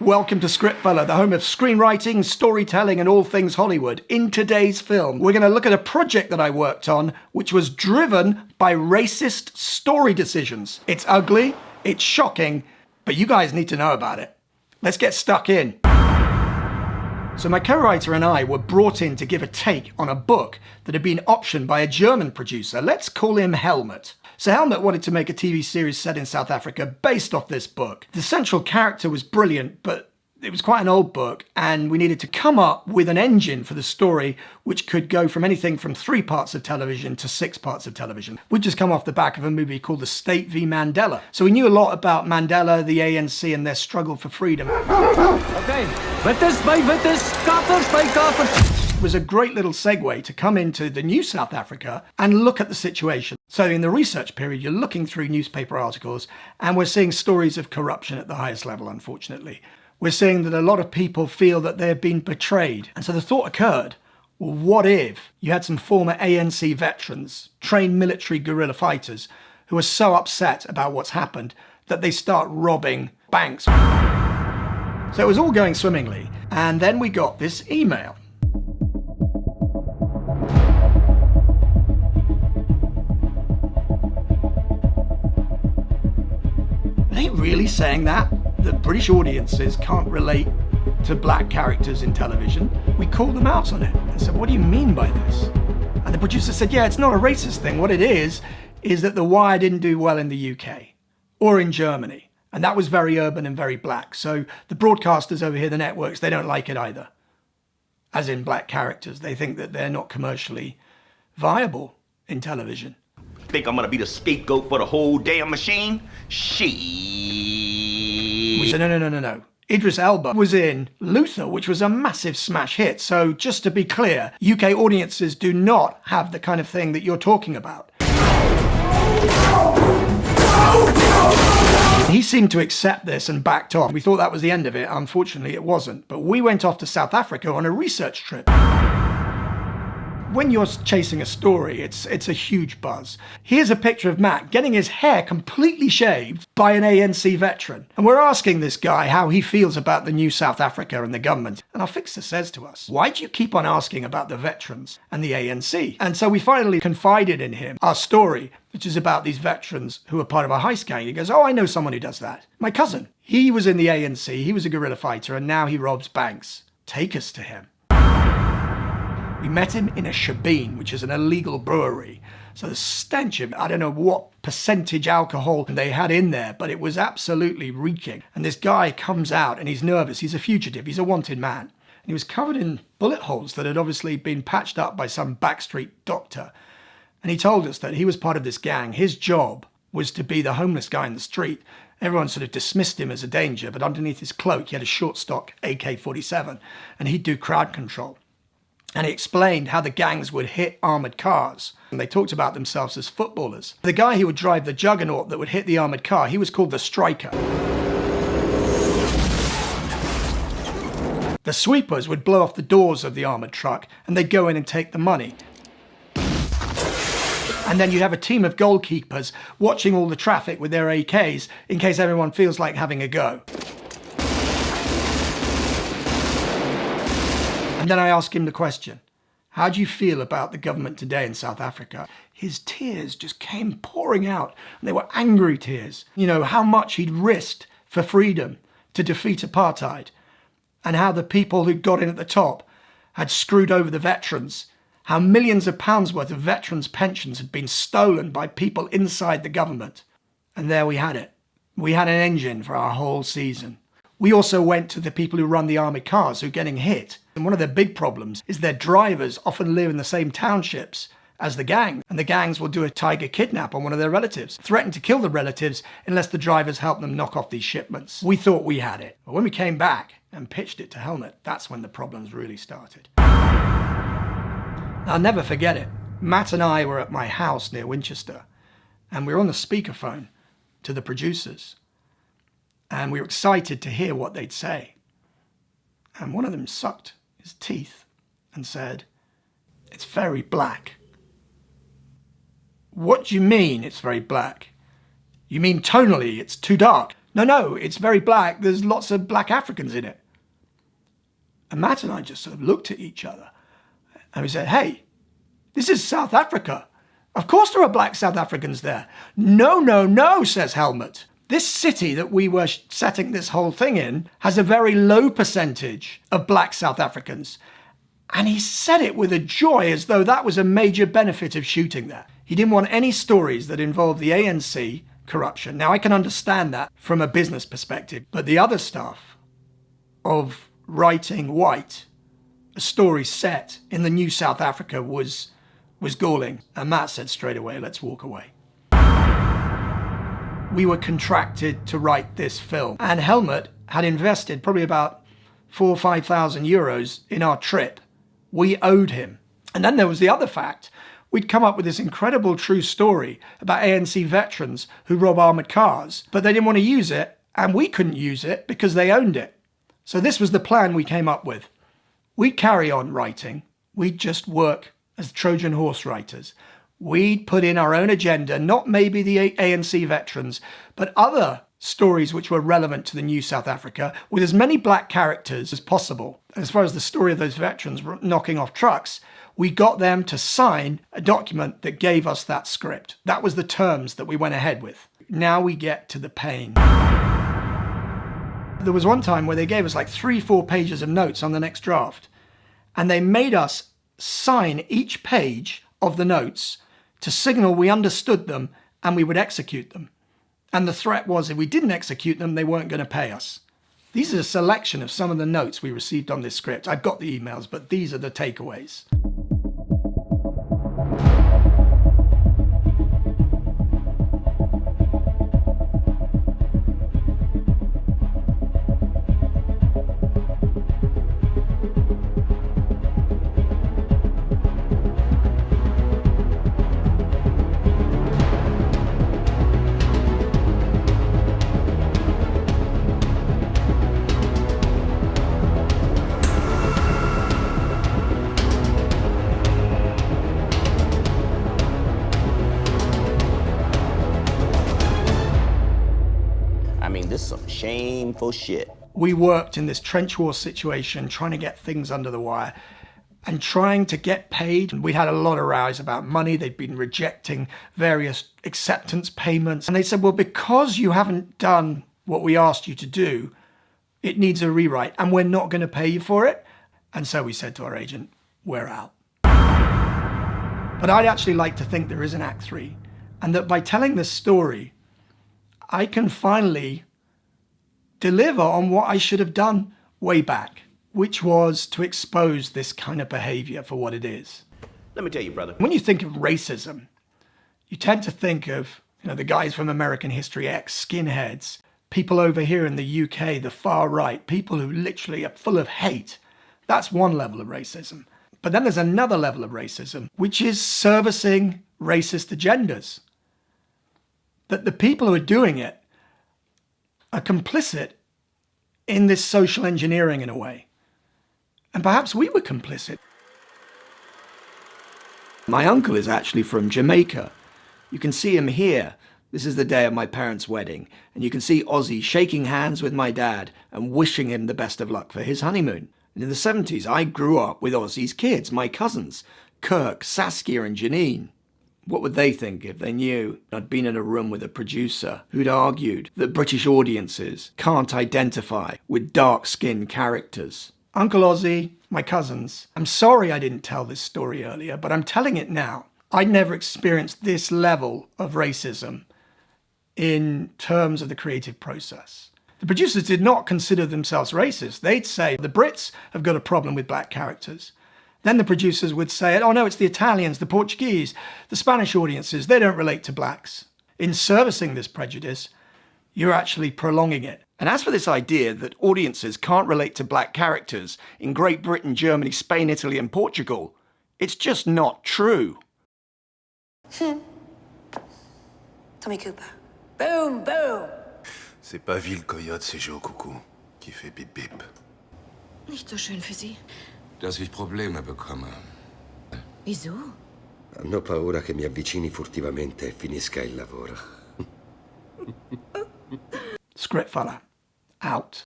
Welcome to Scriptfella, the home of screenwriting, storytelling, and all things Hollywood. In today's film, we're going to look at a project that I worked on, which was driven by racist story decisions. It's ugly, it's shocking, but you guys need to know about it. Let's get stuck in. So my co-writer and I were brought in to give a take on a book that had been optioned by a German producer. Let's call him Helmut. So Helmut wanted to make a TV series set in South Africa based off this book. The central character was brilliant, but it was quite an old book, and we needed to come up with an engine for the story which could go from anything from 3 parts of television to 6 parts of television. We'd just come off the back of a movie called The State v Mandela. So we knew a lot about Mandela, the ANC, and their struggle for freedom. Okay, wittes by wittes, kappers by kappers. It was a great little segue to come into the new South Africa and look at the situation. So in the research period, you're looking through newspaper articles, and we're seeing stories of corruption at the highest level, unfortunately. We're seeing that a lot of people feel that they're being betrayed. And so the thought occurred, well, what if you had some former ANC veterans, trained military guerrilla fighters, who are so upset about what's happened that they start robbing banks? So it was all going swimmingly. And then we got this email. Are they really saying that British audiences can't relate to black characters in television? We called them out on it and said, what do you mean by this? And the producer said, yeah, it's not a racist thing. What it is that The Wire didn't do well in the UK or in Germany. And that was very urban and very black. So the broadcasters over here, the networks, they don't like it either. As in black characters. They think that they're not commercially viable in television. Think I'm gonna be the scapegoat for the whole damn machine? We said, no. Idris Elba was in Luther, which was a massive smash hit. So just to be clear, UK audiences do not have the kind of thing that you're talking about. He seemed to accept this and backed off. We thought that was the end of it. Unfortunately, it wasn't. But we went off to South Africa on a research trip. When you're chasing a story, it's a huge buzz. Here's a picture of Matt getting his hair completely shaved by an ANC veteran. And we're asking this guy how he feels about the new South Africa and the government. And our fixer says to us, why do you keep on asking about the veterans and the ANC? And so we finally confided in him our story, which is about these veterans who are part of a heist gang. He goes, oh, I know someone who does that. My cousin. He was in the ANC, he was a guerrilla fighter, and now he robs banks. Take us to him. We met him in a shebeen, which is an illegal brewery. So the stench of, I don't know what percentage alcohol they had in there, but it was absolutely reeking. And this guy comes out and he's nervous. He's a fugitive. He's a wanted man. And he was covered in bullet holes that had obviously been patched up by some backstreet doctor. And he told us that he was part of this gang. His job was to be the homeless guy in the street. Everyone sort of dismissed him as a danger, but underneath his cloak, he had a short stock AK-47, and he'd do crowd control. And he explained how the gangs would hit armoured cars. And they talked about themselves as footballers. The guy who would drive the juggernaut that would hit the armoured car, he was called the striker. The sweepers would blow off the doors of the armoured truck and they'd go in and take the money. And then you'd have a team of goalkeepers watching all the traffic with their AKs in case everyone feels like having a go. And then I asked him the question, how do you feel about the government today in South Africa? His tears just came pouring out, and they were angry tears. You know, how much he'd risked for freedom to defeat apartheid, and how the people who'd got in at the top had screwed over the veterans, how millions of pounds worth of veterans' pensions had been stolen by people inside the government. And there we had it. We had an engine for our whole season. We also went to the people who run the armoured cars who are getting hit. And one of their big problems is their drivers often live in the same townships as the gang. And the gangs will do a tiger kidnap on one of their relatives, threaten to kill the relatives unless the drivers help them knock off these shipments. We thought we had it. But when we came back and pitched it to Helmut, that's when the problems really started. I'll never forget it. Matt and I were at my house near Winchester, and we were on the speakerphone to the producers. And we were excited to hear what they'd say. And one of them sucked his teeth and said, it's very black. What do you mean it's very black? You mean tonally it's too dark? No, it's very black. There's lots of black Africans in it. And Matt and I just sort of looked at each other and we said, hey, this is South Africa. Of course there are black South Africans there. No, says Helmut. This city that we were setting this whole thing in has a very low percentage of black South Africans. And he said it with a joy as though that was a major benefit of shooting there. He didn't want any stories that involved the ANC corruption. Now, I can understand that from a business perspective, but the other stuff of writing white, a story set in the new South Africa was galling. And Matt said straight away, let's walk away. We were contracted to write this film, and Helmut had invested probably about 4,000 or 5,000 euros in our trip. We owed him. And then there was the other fact. We'd come up with this incredible true story about ANC veterans who rob armoured cars, but they didn't want to use it, and we couldn't use it because they owned it. So this was the plan we came up with. We'd carry on writing. We'd just work as Trojan horse writers. We'd put in our own agenda, not maybe the ANC veterans, but other stories which were relevant to the new South Africa with as many black characters as possible. As far as the story of those veterans knocking off trucks, we got them to sign a document that gave us that script. That was the terms that we went ahead with. Now we get to the pain. There was one time where they gave us like 3-4 pages of notes on the next draft, and they made us sign each page of the notes to signal we understood them and we would execute them. And the threat was if we didn't execute them, they weren't going to pay us. These are a selection of some of the notes we received on this script. I've got the emails, but these are the takeaways. This is some shameful shit. We worked in this trench war situation, trying to get things under the wire and trying to get paid. We'd had a lot of rows about money. They'd been rejecting various acceptance payments. And they said, well, because you haven't done what we asked you to do, it needs a rewrite and we're not going to pay you for it. And so we said to our agent, we're out. But I'd actually like to think there is an Act 3 and that by telling this story, I can finally deliver on what I should have done way back, which was to expose this kind of behavior for what it is. Let me tell you, brother. When you think of racism, you tend to think of, the guys from American History X, skinheads, people over here in the UK, the far right, people who literally are full of hate. That's one level of racism. But then there's another level of racism, which is servicing racist agendas. That the people who are doing it are complicit in this social engineering in a way. And perhaps we were complicit. My uncle is actually from Jamaica. You can see him here. This is the day of my parents' wedding. And you can see Ozzy shaking hands with my dad and wishing him the best of luck for his honeymoon. And in the 70s, I grew up with Ozzy's kids, my cousins, Kirk, Saskia and Janine. What would they think if they knew I'd been in a room with a producer who'd argued that British audiences can't identify with dark-skinned characters? Uncle Ozzy, my cousins, I'm sorry I didn't tell this story earlier, but I'm telling it now. I'd never experienced this level of racism in terms of the creative process. The producers did not consider themselves racist. They'd say the Brits have got a problem with black characters. Then the producers would say, oh no, it's the Italians, the Portuguese, the Spanish audiences, they don't relate to blacks. In servicing this prejudice, you're actually prolonging it. And as for this idea that audiences can't relate to black characters in Great Britain, Germany, Spain, Italy and Portugal, it's just not true. Tommy Cooper. Boom, boom. C'est pas Ville Coyote, c'est Joe Coucou qui fait bip bip. Nicht so schön für Sie. Dass ich Probleme bekomme. Wieso? Hanno paura che mi avvicini furtivamente e finisca il lavoro. Scriptfella, out.